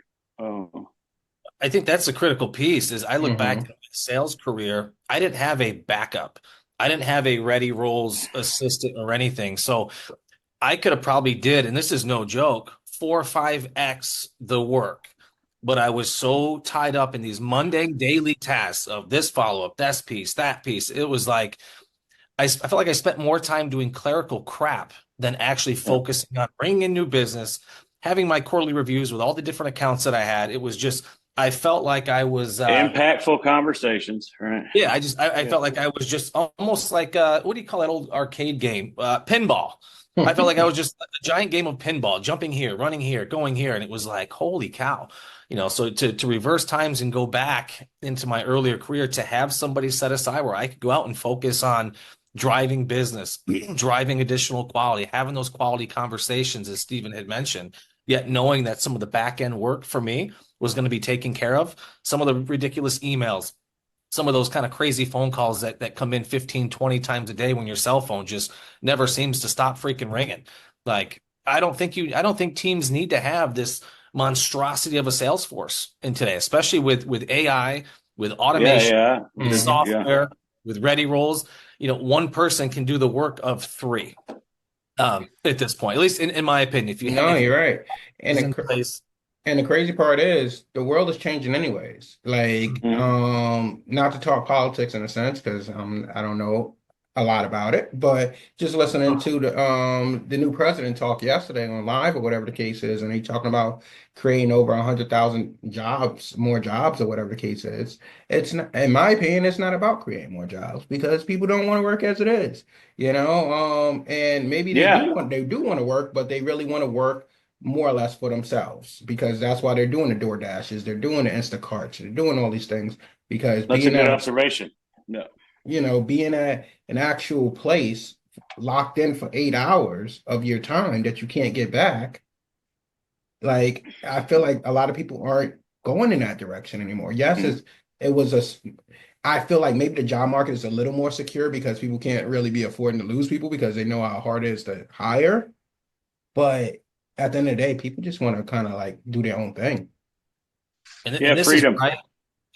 I think that's the critical piece is I look back Hmm. at my sales career, I didn't have a backup. I didn't have a ready rolls assistant or anything. So I could have probably did, and this is no joke, 4 or 5x the work. But I was so tied up in these mundane daily tasks of this follow-up, this piece, that piece. It was like I felt like I spent more time doing clerical crap than actually focusing on bringing in new business, having my quarterly reviews with all the different accounts that I had. It was just, I felt like I was, Impactful conversations, right? yeah, I felt like I was just almost like, what do you call that old arcade game? Pinball. I felt like I was just a giant game of pinball, jumping here, running here, going here. And it was like, holy cow. So to reverse times and go back into my earlier career to have somebody set aside where I could go out and focus on driving business, driving additional quality, having those quality conversations, as Stephen had mentioned, yet knowing that some of the back end work for me was going to be taken care of, some of the ridiculous emails, some of those kind of crazy phone calls that come in 15, 20 times a day when your cell phone just never seems to stop freaking ringing. Like, I don't think teams need to have this monstrosity of a sales force in today, especially with AI, with Yeah, automation, yeah, with yeah. software, with ready rolls. One person can do the work of three at this point, at least in my opinion. No, If you you're right. And is the in cr- place, and the crazy part is the world is changing anyways. Like, Mhm. not to talk politics in a sense, because I don't know a lot about it, but just listening to the new president talk yesterday on live or whatever the case is, and he talking about creating over 100,000 jobs, more jobs or whatever the case is. It's not, in my opinion, it's not about creating more jobs because people don't want to work as it is, and maybe Yeah, they do want to work, but they really want to work more or less for themselves because that's why they're doing the Door Dashes, they're doing the Instacarts, they're doing all these things because that's a good observation. No, being at an actual place locked in for 8 hours of your time that you can't get back, like I feel like a lot of people aren't going in that direction anymore. Yes, Mhm. it was a I feel like maybe the job market is a little more secure because people can't really be affording to lose people because they know how hard it is to hire. But at the end of the day, people just want to kind of like do their own thing. Yeah, and this is freedom. right.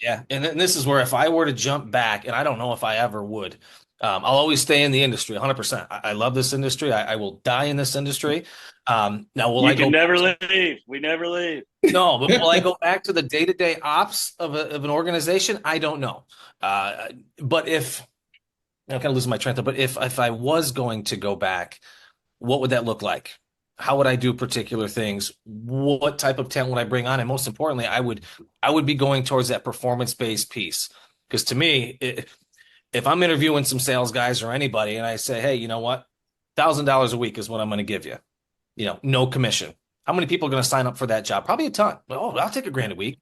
Yeah, and this is where if I were to jump back, and I don't know if I ever would, I'll always stay in the industry 100%. I love this industry. I will die in this industry. Now, will You I can go never back to, leave. We never leave. no, but will I go back to the day-to-day ops of an organization? I don't know. But if I'm kind of losing my train of thought, but if I was going to go back, what would that look like? How would I do particular things? What type of talent would I bring on? And most importantly, I would be going towards that performance-based piece. Because to me, if I'm interviewing some sales guys or anybody and I say, hey, you know what? $1,000 a week is what I'm going to give you. No commission. How many people are going to sign up for that job? Probably a ton. Oh, I'll take $1,000 a week.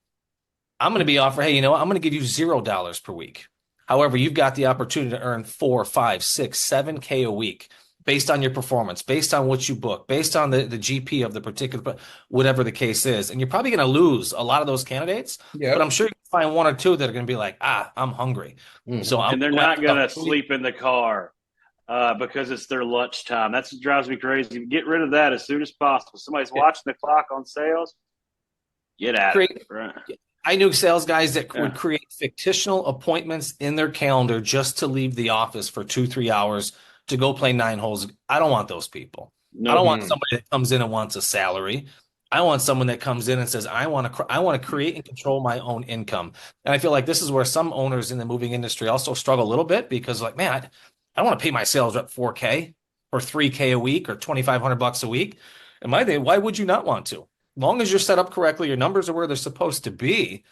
I'm going to be offered, hey, you know what? I'm going to give you $0 per week. However, you've got the opportunity to earn 4, 5, 6, 7K a week based on your performance, based on what you book, based on the GP of the particular, whatever the case is. And you're probably going to lose a lot of those candidates, but I'm Yep. sure you can find one or two that are going to be like, I'm hungry. So Hmm. I'm And they're going to not go gonna after the sleep in the car because it's their lunchtime. That's what drives me crazy. Get rid of that as soon as possible. Somebody's watching the clock on sales. Get at it. create. Right. I knew sales guys that would Yeah. create fictional appointments in their calendar just to leave the office for 2, 3 hours to go play 9 holes. I don't want those people. I don't Nope. want Hmm. somebody that comes in and wants a salary. I want someone that comes in and says, I want to create and control my own income. And I feel like this is where some owners in the moving industry also struggle a little bit because like, man, I want to pay my sales rep 4K or 3K a week or 2,500 bucks a week. In my day, why would you not want to? As long as you're set up correctly, your numbers are where they're supposed to be.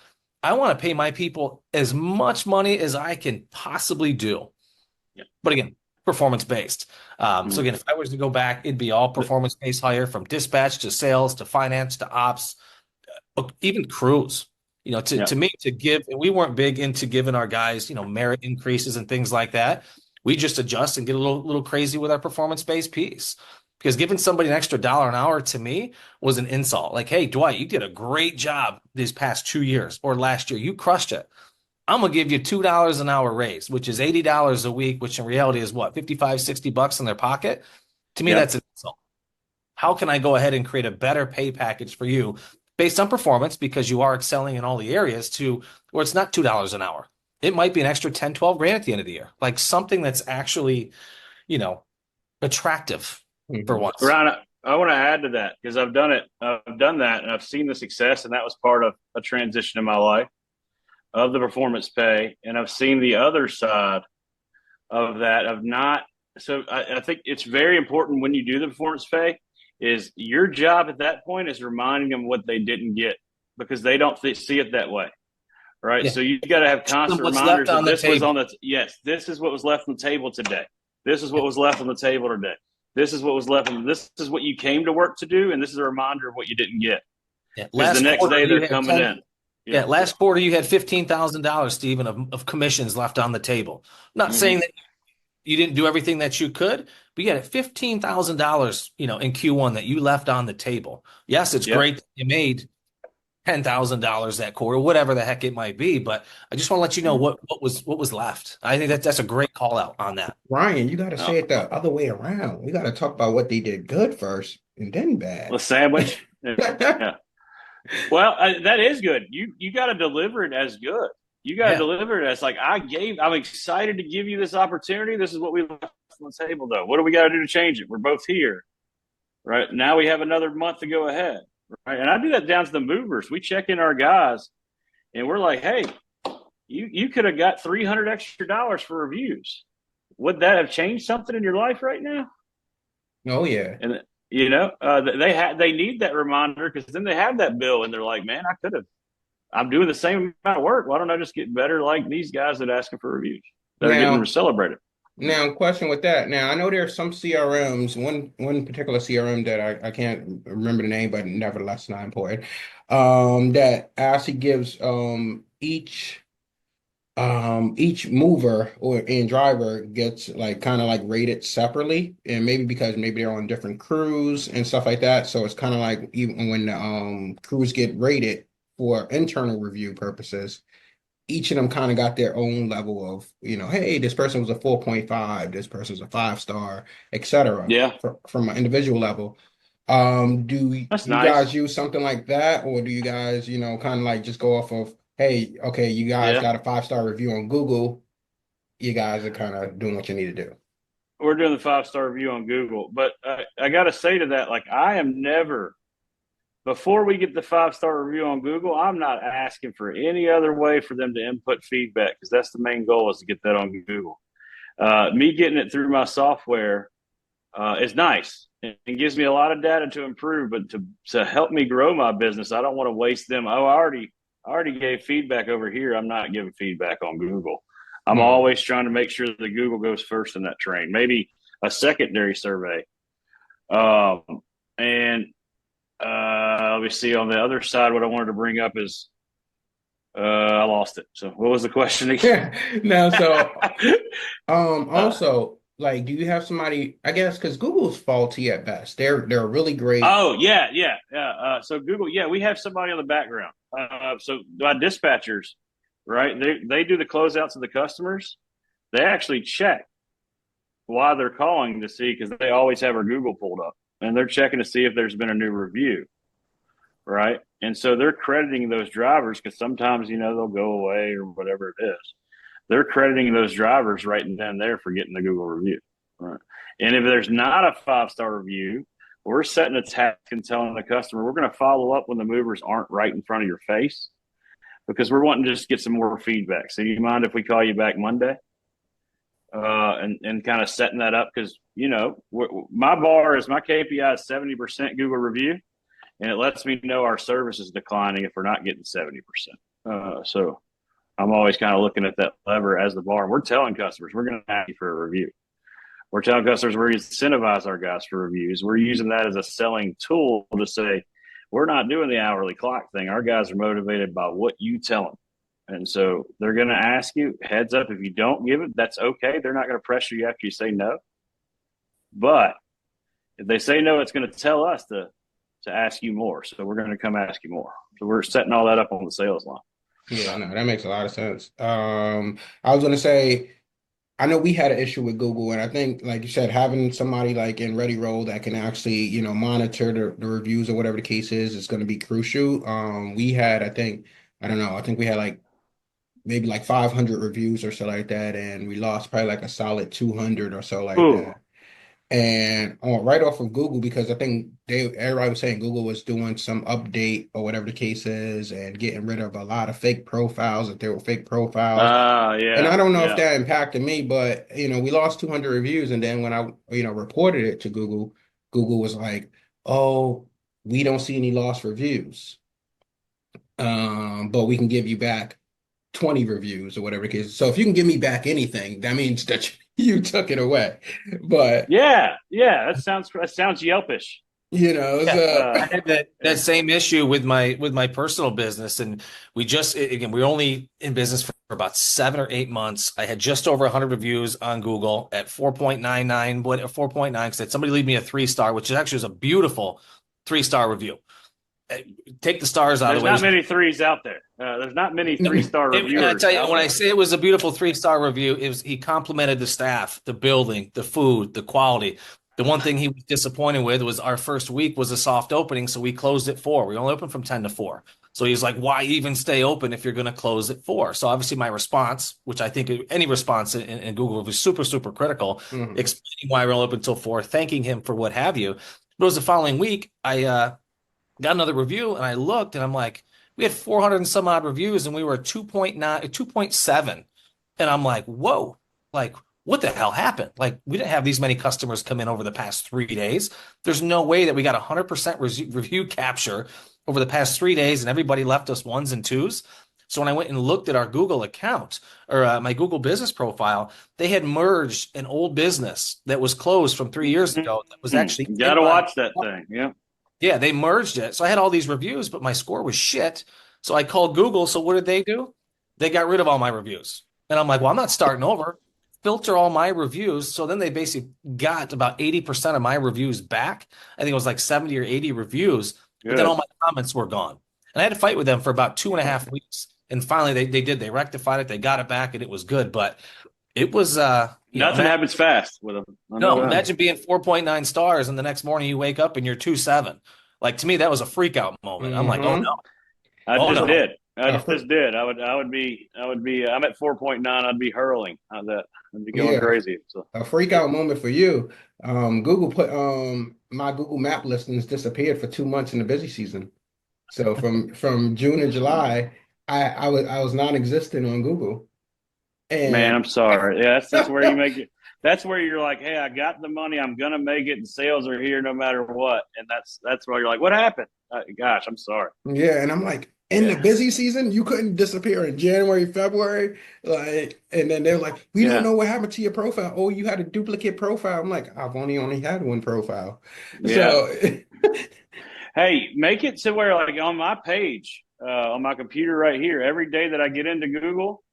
I want to pay my people as much money as I can possibly do. Yeah. But again, performance based. So again, if I was to go back, it'd be all performance based hire from dispatch to sales to finance to ops, even crews. To me, to give, and we weren't big into giving our guys, merit increases and things like that. We just adjust and get a little crazy with our performance based piece. Because giving somebody an extra $1 an hour to me was an insult. Like, hey, Dwight, you did a great job these past 2 years or last year. You crushed it. I'm going to give you $2 an hour raise, which is $80 a week, which in reality is what, 55, 60 bucks in their pocket? To me, that's an insult. How can I go ahead and create a better pay package for you based on performance because you are excelling in all the areas to where it's not $2 an hour. It might be an extra 10, 12 grand at the end of the year. Like something that's actually, attractive for once. Ryan, I want to add to that because I've done it. I've done that and I've seen the success, and that was part of a transition in my life of the performance pay. And I've seen the other side of that of not. So I think it's very important when you do the performance pay is your job at that point is reminding them what they didn't get because they don't see it that way. Right. Yeah. So you got to have constant reminders that this was on this is what was left on the table today. This is what was left on the table today. This is what was left. This is what you came to work to do. And this is a reminder of what you didn't get. Yeah. The next day they're coming in. Yeah. Last quarter, you had $15,000, Stephen, of commissions left on the table. I'm not saying that you didn't do everything that you could, but you had $15,000, in Q1 that you left on the table. Yes, it's great that you made $10,000 that quarter, whatever the heck it might be. But I just want to let you know what was left. I think that's a great call out on that. Ryan, you got to say it the other way around. We got to talk about what they did good first and then bad. The sandwich. Yeah. Well, that is good. You got to deliver it as good. You got to deliver it as like I'm excited to give you this opportunity. This is what we left on the table, though. What do we got to do to change it? We're both here, right? Now we have another month to go ahead. Right. And I do that down to the movers. We check in our guys and we're like, hey, you could have got $300 extra for reviews. Would that have changed something in your life right now? Oh, yeah. And, they need that reminder because then they have that bill and they're like, man, I could have. I'm doing the same amount of work. Why don't I just get better like these guys that are asking for reviews? They're getting celebrated. Now, question with that. Now, I know there are some CRMs, one particular CRM that I can't remember the name, but nevertheless not important, that actually gives each mover and driver gets kind of rated separately, and maybe because they're on different crews and stuff like that. So it's kind of like even when the crews get rated for internal review purposes, each of them kind of got their own level of, hey, this person was a 4.5, this person's a 5-star, etc. Yeah. From an individual level. Do you guys use something like that, or do you guys, kind of just go off of, hey, okay, you guys got a 5-star review on Google, you guys are kind of doing what you need to do? We're doing the 5-star review on Google, but I got to say to that, I am never. Before we get the 5-star review on Google, I'm not asking for any other way for them to input feedback because that's the main goal is to get that on Google. Me getting it through my software is nice and gives me a lot of data to improve, but to help me grow my business, I don't want to waste them. I already gave feedback over here. I'm not giving feedback on Google. I'm always trying to make sure that Google goes first in that train, maybe a secondary survey. Let me see on the other side. What I wanted to bring up is I lost it. So what was the question again? No, so also do you have somebody, I guess, because Google's faulty at best. They're really great. Oh, yeah. So Google, we have somebody on the background. So my dispatchers, right? They do the closeouts of the customers. They actually check why they're calling to see because they always have our Google pulled up. And they're checking to see if there's been a new review, right? And so they're crediting those drivers because sometimes, they'll go away or whatever it is. They're crediting those drivers right then and there for getting the Google review, right? And if there's not a 5-star review, we're setting a task and telling the customer we're going to follow up when the movers aren't right in front of your face, because we're wanting to just get some more feedback. So you mind if we call you back Monday? And kind of setting that up, because my KPI is 70% Google review, and it lets me know our service is declining if we're not getting 70%. So I'm always kind of looking at that lever as the bar. And we're telling customers we're going to ask you for a review. We're telling customers we're going to incentivize our guys for reviews. We're using that as a selling tool to say we're not doing the hourly clock thing. Our guys are motivated by what you tell them. And so they're going to ask you, heads up, if you don't give it, that's okay. They're not going to pressure you after you say no. But if they say no, it's going to tell us to ask you more. So we're going to come ask you more. So we're setting all that up on the sales line. Yeah, no, that makes a lot of sense. I was going to say, I know we had an issue with Google, and I think, like you said, having somebody like in Ready Roll that can actually, monitor the reviews or whatever the case is going to be crucial. We had, I think we had like maybe like 500 reviews or so like that, and we lost probably like a solid 200 or so like that. And right off of Google, because I think everybody was saying Google was doing some update or whatever the case is and getting rid of a lot of fake profiles, if they were fake profiles. Yeah. And I don't know if that impacted me, but we lost 200 reviews, and then when I reported it to Google, Google was like, "Oh, we don't see any lost reviews, but we can give you back 20 reviews or whatever it is. So if you can give me back anything, that means that you took it away." But yeah, that sounds Yelpish. I had that same issue with my personal business, and we were only in business for about 7 or 8 months. I had just over 100 reviews on Google at 4.99, 4.9. Said somebody leave me a 3-star, which actually was a beautiful 3-star review. Take the stars out of the way. There's not many threes out there. There's not many 3-star reviewers. I tell you, when I say it was a beautiful 3-star review, he complimented the staff, the building, the food, the quality. The one thing he was disappointed with was our first week was a soft opening, so we closed at 4. We only opened from 10 to 4. So he's like, why even stay open if you're going to close at 4? So obviously my response, which I think any response in Google was super, super critical, explaining why we're only open until 4, thanking him for what have you. But it was the following week, I got another review, and I looked, and I'm like, we had 400 and some odd reviews, and we were at 2.9, 2.7. And I'm like, whoa, like, what the hell happened? Like, we didn't have these many customers come in over the past 3 days. There's no way that we got 100% review capture over the past 3 days, and everybody left us 1s and 2s. So when I went and looked at our Google account, or my Google business profile, they had merged an old business that was closed from 3 years ago. That was actually you got to watch that thing. Yeah. Yeah, they merged it. So I had all these reviews, but my score was shit. So I called Google. So what did they do? They got rid of all my reviews. And I'm like, well, I'm not starting over. Filter all my reviews. So then they basically got about 80% of my reviews back. I think it was like 70 or 80 reviews. But then all my comments were gone. And I had to fight with them for about 2.5 weeks. And finally they rectified it. They got it back, and it was good. But it was nothing happens fast with them. No, imagine being 4.9 stars, and the next morning you wake up and you're 2.7. Like, to me, that was a freak out moment. I'm like, oh no. I just did. I would be. I'm at 4.9. I'd be hurling. I'd be going crazy. So a freak out moment for you. Google put my Google Map listings disappeared for 2 months in the busy season. So from June and July, I was non-existent on Google. And man, I'm sorry. Yeah, that's where you make it. That's where you're like, hey, I got the money. I'm gonna make it, and sales are here no matter what. And that's where you're like, what happened? Gosh, I'm sorry. Yeah, and I'm like, in the busy season, you couldn't disappear in January, February, like, and then they're like, we don't know what happened to your profile. Oh, you had a duplicate profile. I'm like, I've only had one profile. Yeah. So, hey, make it to where, like, on my page, on my computer right here, every day that I get into Google,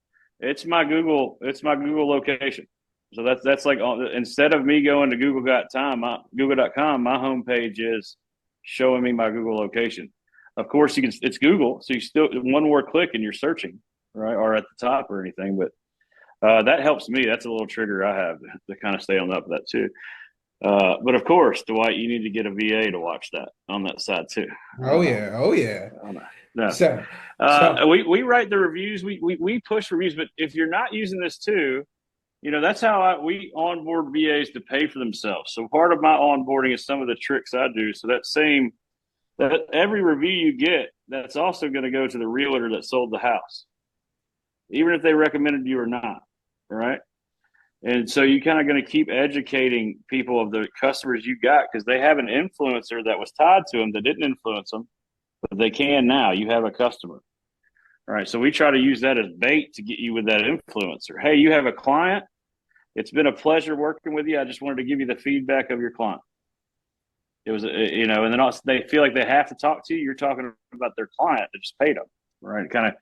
it's my Google location. So that's like, instead of me going to google.com, my homepage is showing me my Google location. Of course, it's Google, so you still one more click and you're searching, right, or at the top or anything. But that helps me. That's a little trigger I have to kind of stay on top of that too. But of course, Dwight, you need to get a VA to watch that on that side too. Oh yeah. No. So we write the reviews. We push reviews, but if you're not using this too, That's how we onboard VAs to pay for themselves. So part of my onboarding is some of the tricks I do. So that every review you get, that's also going to go to the realtor that sold the house, even if they recommended you or not. Right. And so you kind of going to keep educating people of the customers you got, because they have an influencer that was tied to them that didn't influence them, but they can now. You have a customer. All right. So we try to use that as bait to get you with that influencer. Hey, you have a client. It's been a pleasure working with you. I just wanted to give you the feedback of your client. It was, and then also they feel like they have to talk to you. You're talking about their client that just paid them. Right. It kind of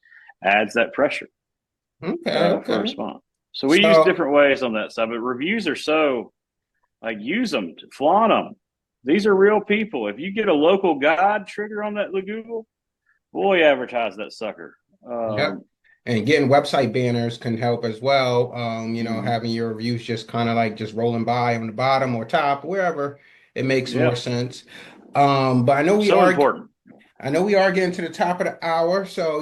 adds that pressure Okay. for response. So we use So, different ways on that side, but reviews are so, like, use them, flaunt them. These are real people. If you get a local guide trigger on that Google, boy, advertise that sucker. yeah. And getting website banners can help as well. Having your reviews just kind of like just rolling by on the bottom or top, wherever it makes more Yep. sense. But So important. I know we are getting to the top of the hour. So,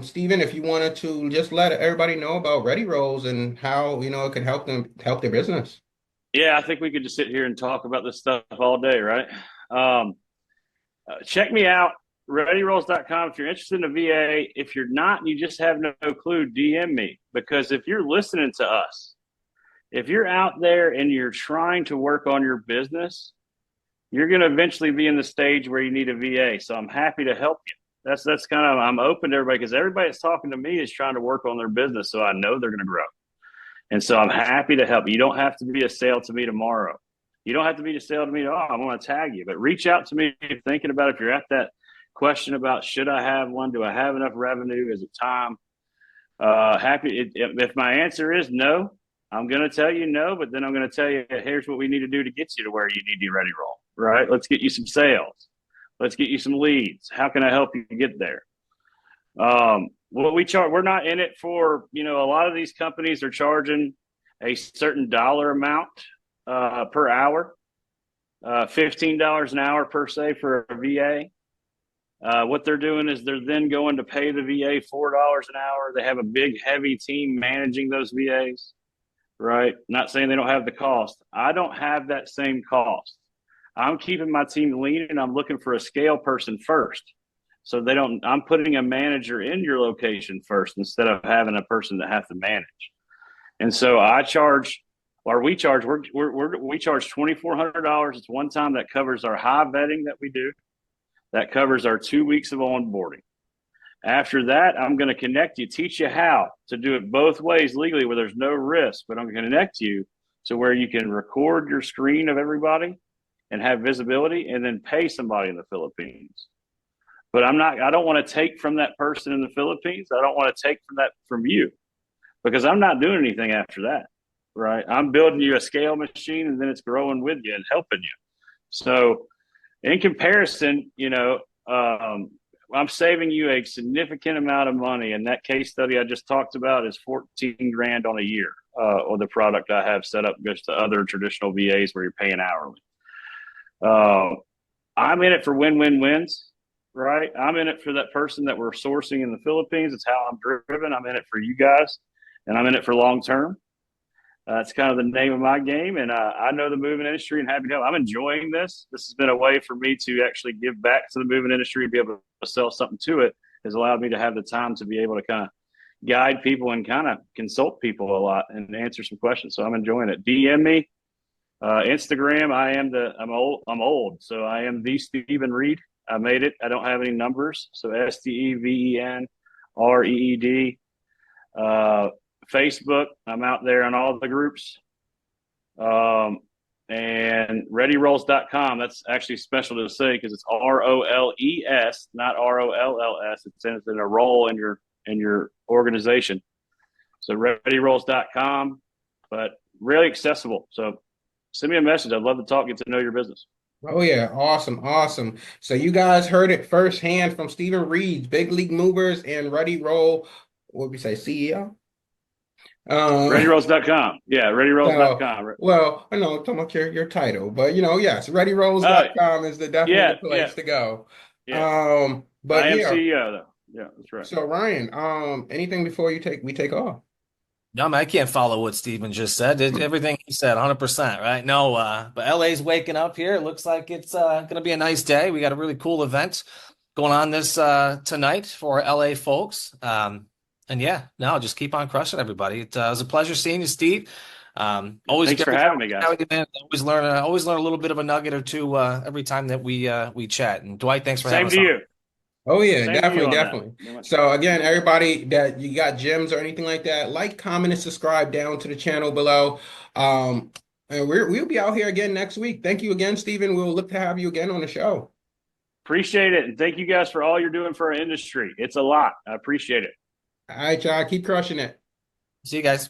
Stephen, if you wanted to just let everybody know about Ready Rolls and how, it could help their business. Yeah, I think we could just sit here and talk about this stuff all day, right? Check me out, readyrolls.com. If you're interested in a VA, if you're not and you just have no clue, DM me. Because if you're listening to us, if you're out there and you're trying to work on your business, you're going to eventually be in the stage where you need a VA. So I'm happy to help you. That's kind of, I'm open to everybody, because everybody that's talking to me is trying to work on their business. So I know they're going to grow. And so I'm happy to help. You don't have to be a sale to me tomorrow. You don't have to be a sale to me. Oh, I'm going to tag you. But reach out to me if you're thinking about it. If you're at that question about, should I have one? Do I have enough revenue? Is it time? Happy. If my answer is no, I'm going to tell you no, but then I'm going to tell you, here's what we need to do to get you to where you need to Ready Roll, right? Let's get you some sales. Let's get you some leads. How can I help you get there? What we charge, we're not in it for, a lot of these companies are charging a certain dollar amount per hour, $15 an hour per se for a VA. What they're doing is they're then going to pay the VA $4 an hour. They have a big, heavy team managing those VAs, right? Not saying they don't have the cost. I don't have that same cost. I'm keeping my team lean, and I'm looking for a scale person first. So I'm putting a manager in your location first instead of having a person that has to manage. And so we charge $2,400. It's one time that covers our high vetting that we do. That covers our 2 weeks of onboarding. After that, I'm going to connect you, teach you how to do it both ways legally where there's no risk, but I'm going to connect you to where you can record your screen of everybody and have visibility, and then pay somebody in the Philippines. But I don't want to take from that person in the Philippines. I don't want to take from you, because I'm not doing anything after that, right? I'm building you a scale machine, and then it's growing with you and helping you. So in comparison, I'm saving you a significant amount of money. And that case study I just talked about is $14,000 on a year, or the product I have set up just to other traditional VAs where you're paying hourly. I'm in it for win-win-wins. Right. I'm in it for that person that we're sourcing in the Philippines. It's how I'm driven. I'm in it for you guys, and I'm in it for long term. That's kind of the name of my game. And I know the moving industry and happy to help. I'm enjoying this. This has been a way for me to actually give back to the moving industry, be able to sell something to it. Has allowed me to have the time to be able to kind of guide people and kind of consult people a lot and answer some questions. So I'm enjoying it. DM me, Instagram. I'm old. So I am the Stephen Reed. I made it. I don't have any numbers. So StevenReed. Facebook, I'm out there on all the groups. And readyrolls.com. That's actually special to say because it's ROLES, not ROLLS. It's in a role in your organization. So readyrolls.com, but really accessible. So send me a message. I'd love to talk, get to know your business. Oh yeah, awesome. So you guys heard it firsthand from Stephen Reed, Big League Movers and Ready Roll. What would we say, CEO? ReadyRolls.com. Yeah, ReadyRolls.com. Well, I know I'm talking about your title, but yes, ReadyRolls.com is definitely the place to go. Yeah. But I am CEO though. Yeah, that's right. So Ryan, anything before we take off? No, I can't follow what Steven just said. Everything he said, 100%, right? No, but LA's waking up here. It looks like it's going to be a nice day. We got a really cool event going on this tonight for LA folks. And yeah, no, just keep on crushing everybody. It was a pleasure seeing you, Steve. Always Thanks for every having time me, we guys. chat with you, man, always learn a little bit of a nugget or two every time that we chat. And Dwight, thanks for having Same us to on. you. Oh yeah, Same to you definitely, on definitely. that. So again, everybody that you got gems or anything like that, like, comment, and subscribe down to the channel below. And we'll be out here again next week. Thank you again, Stephen. We'll look to have you again on the show. Appreciate it. And thank you guys for all you're doing for our industry. It's a lot. I appreciate it. All right, y'all, keep crushing it. See you guys.